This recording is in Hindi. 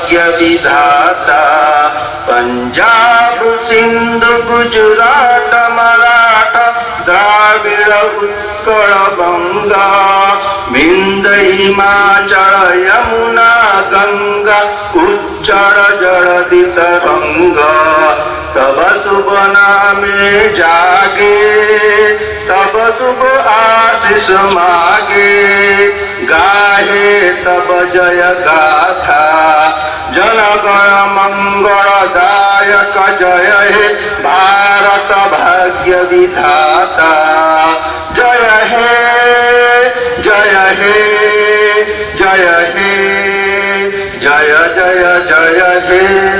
भाग्य विधाता। पंजाब सिंधु गुजरात मराठा द्राविड़ उत्कल बंगा विंध्य हिमाचल यमुना गंगा उच्चर जलधि तरंगा। तब शुभ नामे जागे तब शुभ आशीष मागे गाहे तब जय गाथा। जन गण मंगल दायक जय हे भारत भाग्य विधाता। जय हे जय हे जय हे जय जय जय हे।